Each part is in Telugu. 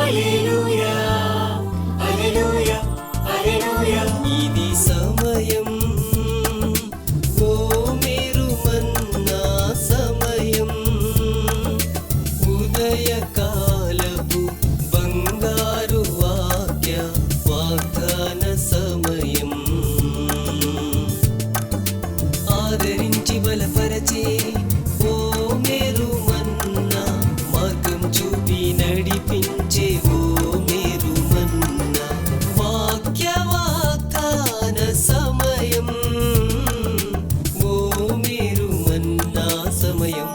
హల్లెలూయా హల్లెలూయా హల్లెలూయా. ఇది సమయం, ఓ మీరు మన్నా సమయం, ఉదయకాలపు బంగారు వాక్య వాగ్దాన సమయం. ఆదరించి బలపరచే ఓ మేరు మన్నా, మార్గం చూపి నడిపించే ఓ మేరు మన్నా, వాక్య వాగ్దాన సమయం, ఓ మేరు మన్నా సమయం.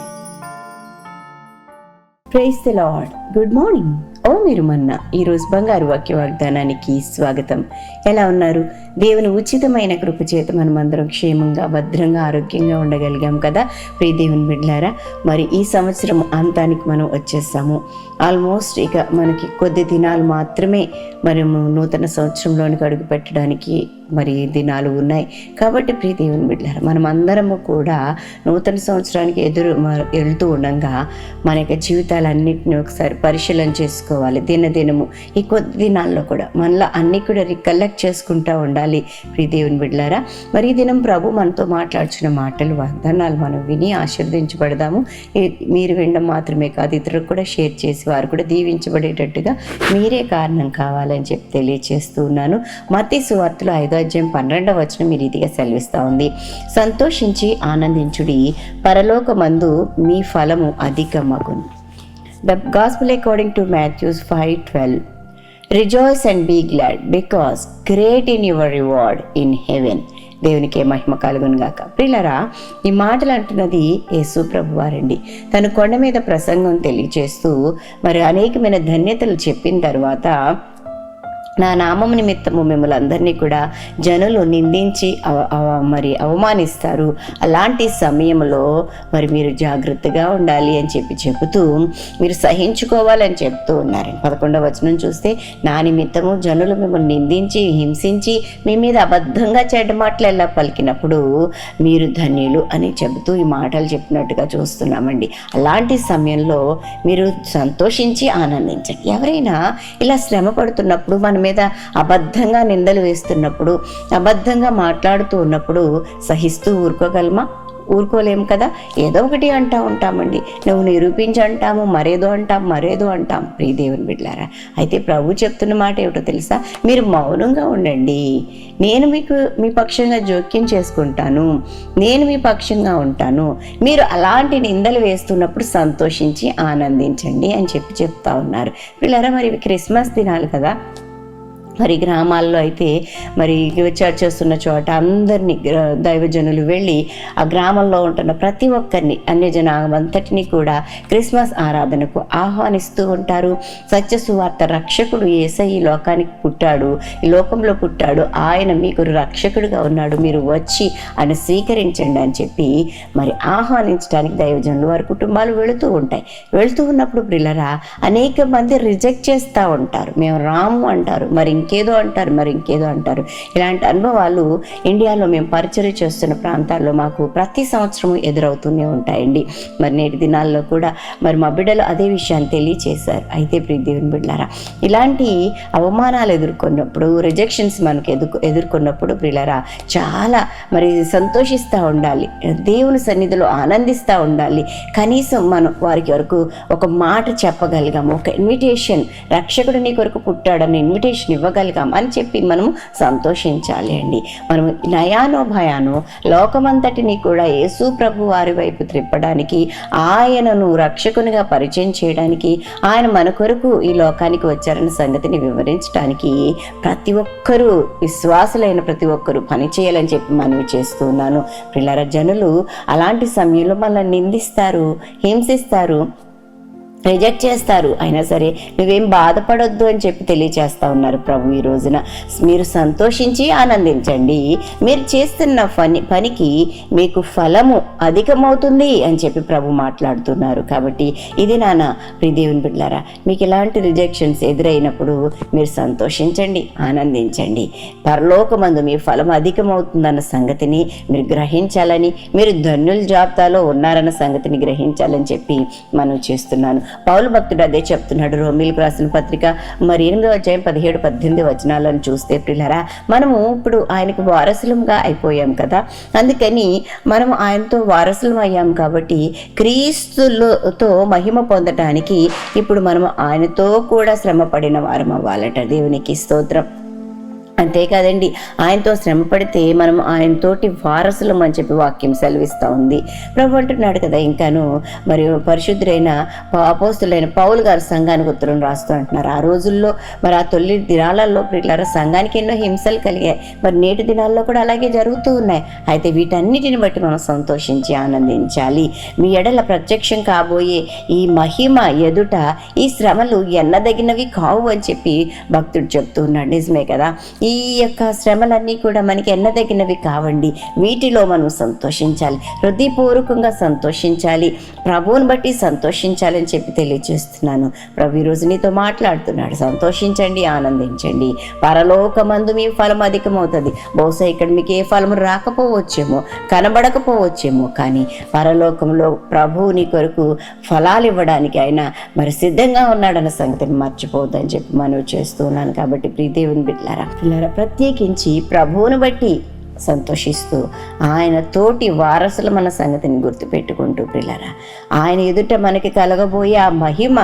Praise the lord. Good morning. ఓ మీరు మన్నా ఈరోజు బంగారు వాక్య వాగ్దానానికి స్వాగతం. ఎలా ఉన్నారు? దేవుని ఉచితమైన కృప చేత మనమందరం క్షేమంగా భద్రంగా ఆరోగ్యంగా ఉండగలిగాం కదా ప్రియ దేవుని బిడ్డలారా. మరి ఈ సంవత్సరం అంతానికి మనం వచ్చేసాము. ఆల్మోస్ట్ ఇక మనకి కొద్ది దినాలు మాత్రమే మనము నూతన సంవత్సరంలోనికి అడుగు పెట్టడానికి మరి దినాలు ఉన్నాయి. కాబట్టి ప్రియ దేవుని బిడ్డలారా, మనం అందరము కూడా నూతన సంవత్సరానికి వెళ్తూ ఉండగా మన యొక్క జీవితాలన్నింటినీ ఒకసారి పరిశీలన చేసుకోవాలి. దినదినము ఈ కొద్ది దినాల్లో కూడా మనలో అన్నీ కూడా రికలెక్ట్ చేసుకుంటూ ఉండాలి ప్రియ దేవుని బిడ్డలారా. మరి ఈ దినం ప్రభు మనతో మాట్లాడుచున్న మాటలు వాగ్దానాలు మనం విని ఆశీర్వదించబడదాము. మీరు వినడం మాత్రమే కాదు, ఇతరులకు కూడా షేర్ చేసి వారు కూడా దీవించబడేటట్టుగా మీరే కారణం కావాలని చెప్పి తెలియజేస్తూ ఉన్నాను. మత్తయి సువార్తలో 5:12 ఈ రీతిగా సెలవిస్తూ ఉంది. సంతోషించి ఆనందించుడి, పరలోకమందు మీ ఫలము అధికమగును. The Gospel according to Matthew 5:12. Rejoice and be glad, because great in your reward in heaven. దేవునికే మహిమ కలుగును గాక. ప్రియులారా, ఈ మాటలు అంటున్నది యేసు ప్రభు వారండి. తను కొండ మీద ప్రసంగం తెలియచేస్తూ మరి అనేకమైన ధన్యతలు చెప్పిన తర్వాత, నా నామము నిమిత్తము మిమ్మల్ని అందరినీ కూడా జనులు నిందించి మరి అవమానిస్తారు, అలాంటి సమయంలో మరి మీరు జాగ్రత్తగా ఉండాలి అని చెబుతూ మీరు సహించుకోవాలని చెప్తూ ఉన్నారు. 11వ వచనం చూస్తే, నా నిమిత్తము జనులు మిమ్మల్ని నిందించి హింసించి మీ మీద అబద్ధంగా చెడ్డ మాటలు ఎలా పలికినప్పుడు మీరు ధన్యులు అని చెబుతూ ఈ మాటలు చెప్పినట్టుగా చూస్తున్నామండి. అలాంటి సమయంలో మీరు సంతోషించి ఆనందించండి. ఎవరైనా ఇలా శ్రమ పడుతున్నప్పుడు, మన మీద అబద్ధంగా నిందలు వేస్తున్నప్పుడు, అబద్ధంగా మాట్లాడుతూ ఉన్నప్పుడు సహిస్తూ ఊరుకోలేము కదా. ఏదో ఒకటి అంటూ ఉంటామండి. నువ్వు నిరూపించి అంటాము, మరేదో అంటాం ప్రియ దేవుని బిడ్డలారా. అయితే ప్రభు చెప్తున్న మాట ఏమిటో తెలుసా? మీరు మౌనంగా ఉండండి, నేను మీ పక్షంగా జోక్యం చేసుకుంటాను, నేను మీ పక్షంగా ఉంటాను. మీరు అలాంటి నిందలు వేస్తున్నప్పుడు సంతోషించి ఆనందించండి అని చెప్తా ఉన్నారు. పిల్లరా, మరి క్రిస్మస్ దినాలు కదా. మరి గ్రామాల్లో అయితే మరి చర్చ్ చేస్తున్న చోట అందరినీ దైవజనులు వెళ్ళి ఆ గ్రామంలో ఉంటున్న ప్రతి ఒక్కరిని, అన్యజనాంతటినీ కూడా క్రిస్మస్ ఆరాధనకు ఆహ్వానిస్తూ ఉంటారు. సత్య సువార్త రక్షకుడు యేసయ్య ఈ లోకానికి పుట్టాడు, ఈ లోకంలో పుట్టాడు, ఆయన మీకు రక్షకుడుగా ఉన్నాడు, మీరు వచ్చి ఆయన స్వీకరించండి అని చెప్పి మరి ఆహ్వానించడానికి దైవజనులు వారి కుటుంబాలు వెళుతూ ఉన్నప్పుడు ప్రియులారా, అనేక మంది రిజెక్ట్ చేస్తూ ఉంటారు. మేము రాము అంటారు, మరి ఇంకేదో అంటారు. ఇలాంటి అనుభవాలు ఇండియాలో మేము పరిచర్య చేస్తున్న ప్రాంతాల్లో మాకు ప్రతి సంవత్సరం ఎదురవుతూనే ఉంటాయండి. మరి నేటి దినాల్లో కూడా మరి మా బిడ్డలు అదే విషయాన్ని తెలియచేశారు. అయితే ప్రియ దేవుని బిడ్డలారా, ఇలాంటి అవమానాలు ఎదుర్కొన్నప్పుడు, రిజెక్షన్స్ మనకు ఎదుర్కొన్నప్పుడు ప్రియులారా, చాలా మరి సంతోషిస్తూ ఉండాలి, దేవుని సన్నిధిలో ఆనందిస్తూ ఉండాలి. కనీసం మనం వారికి వరకు ఒక మాట చెప్పగలిగాము, ఒక ఇన్విటేషన్, రక్షకుడు నీ కొరకు పుట్టాడని ఇన్విటేషన్ ఇవ్వగలిగాం అని చెప్పి మనము సంతోషించాలి అండి. మనము నయానో భయానో లోకమంతటిని కూడా యేసు ప్రభు వారి వైపు త్రిప్పడానికి, ఆయనను రక్షకునిగా పరిచయం చేయడానికి, ఆయన మన కొరకు ఈ లోకానికి వచ్చారన్న సంగతిని వివరించడానికి ప్రతి ఒక్కరూ, విశ్వాసులైన ప్రతి ఒక్కరూ పని చేయాలని చెప్పి మనవి చేస్తున్నాను. పిల్లల జనులు అలాంటి సమయంలో మనల్ని నిందిస్తారు, హింసిస్తారు, రిజెక్ట్ చేస్తారు. అయినా సరే నువ్వేం బాధపడొద్దు అని చెప్పి తెలియచేస్తా ఉన్నారు ప్రభు. ఈ రోజున మీరు సంతోషించి ఆనందించండి, మీరు చేస్తున్న పనికి మీకు ఫలము అధికమవుతుంది అని చెప్పి ప్రభు మాట్లాడుతున్నారు. కాబట్టి ఇది ప్రియ దేవుని బిడ్డలారా, మీకు ఇలాంటి రిజెక్షన్స్ ఎదురైనప్పుడు మీరు సంతోషించండి, ఆనందించండి. పరలోకమందు మీ ఫలం అధికమవుతుందన్న సంగతిని మీరు గ్రహించాలని, మీరు ధన్యుల జాబితాలో ఉన్నారన్న సంగతిని గ్రహించాలని చెప్పి మనం చేస్తున్నాను. పౌలు భక్తుడు అదే చెప్తున్నాడు. రోమీలకు రాసిన పత్రిక 8వ అధ్యాయం 17-18 వచనాలను చూస్తే ప్రియులారా, మనము ఇప్పుడు ఆయనకు వారసులంగా అయిపోయాం కదా. అందుకని మనం ఆయనతో వారసులం అయ్యాం కాబట్టి క్రీస్తులతో మహిమ పొందటానికి ఇప్పుడు మనం ఆయనతో కూడా శ్రమ పడిన వారం అవ్వాలట. దేవునికి స్తోత్రం. అంతేకాదండి, ఆయనతో శ్రమ పడితే మనం ఆయనతోటి వారసులం అని చెప్పి వాక్యం సెలవిస్తూ ఉంది. ప్రభు అంటున్నాడు కదా. ఇంకాను మరియు పరిశుద్ధులైన అపోస్తులైన పౌలు గారు సంఘానికి ఉత్తరం రాస్తూ అంటున్నారు. ఆ రోజుల్లో మరి ఆ తొలి దినాలలో ప్రియులారా సంఘానికి ఎన్నో హింసలు కలిగాయి. మరి నేటి దినాల్లో కూడా అలాగే జరుగుతూ ఉన్నాయి. అయితే వీటన్నిటిని బట్టి మనం సంతోషించి ఆనందించాలి. మీ ఎడల ప్రత్యక్షం కాబోయే ఈ మహిమ ఎదుట ఈ శ్రమలు ఎన్నదగినవి కావు అని చెప్పి భక్తుడు చెప్తూ ఉన్నాడు. నిజమే కదా. ఈ యొక్క శ్రమలన్నీ కూడా మనకి ఎన్నదగినవి కావండి. వీటిలో మనం సంతోషించాలి, హృదయపూర్వకంగా సంతోషించాలి, ప్రభువుని బట్టి సంతోషించాలని చెప్పి తెలియజేస్తున్నాను. ప్రభు ఈరోజు నీతో మాట్లాడుతున్నాడు. సంతోషించండి, ఆనందించండి. పరలోకమందు మీ ఫలం అధికమవుతుంది. బహుశా ఇక్కడ మీకు ఏ ఫలము రాకపోవచ్చేమో, కనబడకపోవచ్చేమో, కానీ పరలోకంలో ప్రభువు నీ కొరకు ఫలాలు ఇవ్వడానికి ఆయన మరి సిద్ధంగా ఉన్నాడన్న సంగతిని మర్చిపోవద్దని చెప్పి మనవి చేస్తున్నాను. కాబట్టి ప్రియదేవుని బిడ్డలారా, ప్రత్యేకించి ప్రభువును బట్టి సంతోషిస్తూ ఆయన తోటి వారసులు మన సంగతిని గుర్తుపెట్టుకుంటూ ప్రియులారా, ఆయన ఎదుట మనకి కలగబోయే ఆ మహిమ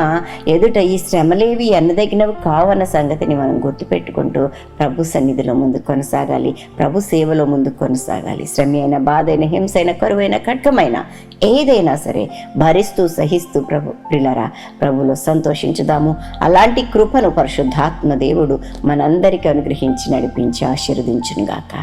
ఎదుట ఈ శ్రమలేవి ఎన్నదగినవి కావన్న సంగతిని మనం గుర్తుపెట్టుకుంటూ ప్రభు సన్నిధిలో ముందుకు కొనసాగాలి, ప్రభు సేవలో ముందుకు కొనసాగాలి. శ్రమ అయిన, బాధ అయిన, హింస అయిన, కరువైన, ఖడ్గమైన ఏదైనా సరే భరిస్తూ సహిస్తూ ప్రియులారా ప్రభులో సంతోషించుదాము. అలాంటి కృపను పరిశుద్ధాత్మ దేవుడు మనందరికీ అనుగ్రహించి నడిపించి ఆశీర్వదించునుగాక.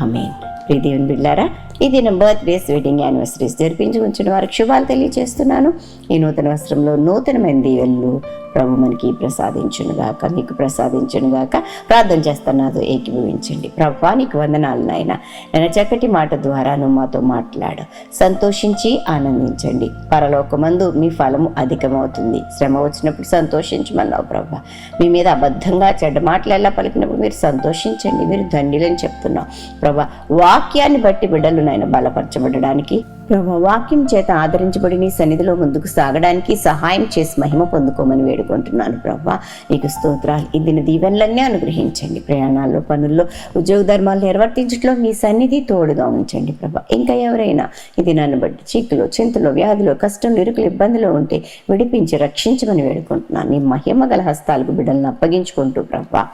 ఆమేన్. ప్రియదేవుని బిడ్డలారా, ఈ దినం బర్త్డేస్, వెడ్డింగ్ యానివర్సరీస్ జరిపించి ఉంచిన వారికి శుభాలు తెలియజేస్తున్నాను. ఈ నూతన వస్త్రంలో నూతనమైన దీవెనలు ప్రభు మనకి ప్రసాదించునుగాక, మీకు ప్రసాదించునుగాక. ప్రార్థన చేస్తున్నాదో ఏకీభవించండి. ప్రభువా, నీకు వందనాలు నాయన. నేను చక్కటి మాట ద్వారా నువ్వు మాతో మాట్లాడు. సంతోషించి ఆనందించండి. పరలోకమందు మీ ఫలము అధికమవుతుంది. శ్రమ వచ్చినప్పుడు సంతోషించమన్నావు ప్రభు. మీ మీద అబద్ధంగా చెడ్డ మాటలు ఎలా పలికినప్పుడు మీరు సంతోషించండి, మీరు ధన్యులని చెప్తున్నావు ప్రభు. వాక్యాన్ని బట్టి బిడ్డలు నాయన బలపరచబడడానికి ప్రభు, వాక్యం చేత ఆదరించబడి నీ సన్నిధిలో ముందుకు సాగడానికి సహాయం చేసి మహిమ పొందుకోమని వేడుకుంటున్నాను ప్రభు. నీకు స్తోత్రాలు. ఈ దిన దీవెనలన్నీ అనుగ్రహించండి. ప్రయాణాల్లో, పనుల్లో, ఉద్యోగ ధర్మాలు నిర్వర్తించడంలో మీ సన్నిధి తోడుగా ఉంచండి ప్రభు. ఇంకా ఎవరైనా ఈ దినాన్ని బట్టి చీకులో, చింతలో, వ్యాధిలో, కష్టంలో, ఇరుకులు, ఇబ్బందులు ఉంటే విడిపించి రక్షించమని వేడుకుంటున్నాను. నీ మహిమ గల హస్తాలకు బిడ్డలను అప్పగించుకుంటూ ప్రభు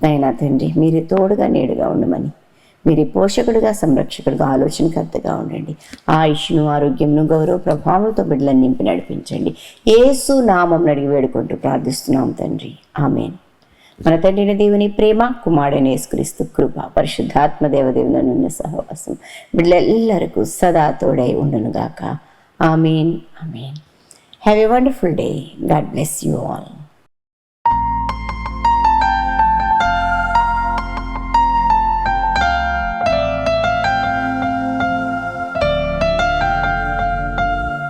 నాయనా తండ్రి, మీరే తోడుగా నీడుగా ఉండమని, మీరే పోషకుడుగా, సంరక్షకుడుగా, ఆలోచనకర్తగా ఉండండి. ఆయుష్ను, ఆరోగ్యంను, గౌరవ ప్రభావంతో బిడ్డలను నింపి నడిపించండి. యేసు నామం అడిగి వేడుకుంటూ ప్రార్థిస్తున్నాం తండ్రి. ఆమేన్. మన తండ్రిని దేవుని ప్రేమ, కుమారుడైన యేసుక్రీస్తు కృప, పరిశుద్ధాత్మ దేవదేవులనున్న సహవాసం బిడ్డలెల్లరికూ సదా తోడై ఉండునుగాక. ఆమేన్. ఆమేన్. Have a wonderful day. God bless you all.